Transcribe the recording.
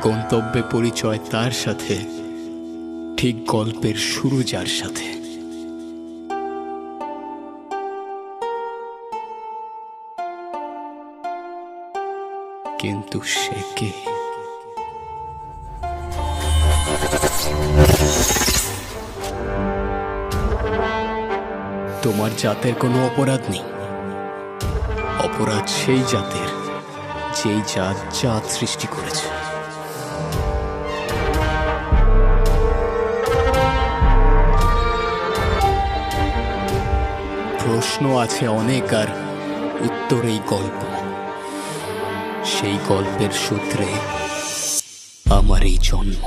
গন্তব্যে পরিচয় তার সাথে, ঠিক গল্পের শুরু যার সাথে। কিন্তু সে কে? তোমার জাতের কোনো অপরাধ নেই, অপরাধ সেই জাতের যেই জাত জাত সৃষ্টি করেছে। প্রশ্ন আছে অনেক, আর উত্তর এই গল্প। সেই গল্পের সূত্রে আমার এই জন্ম।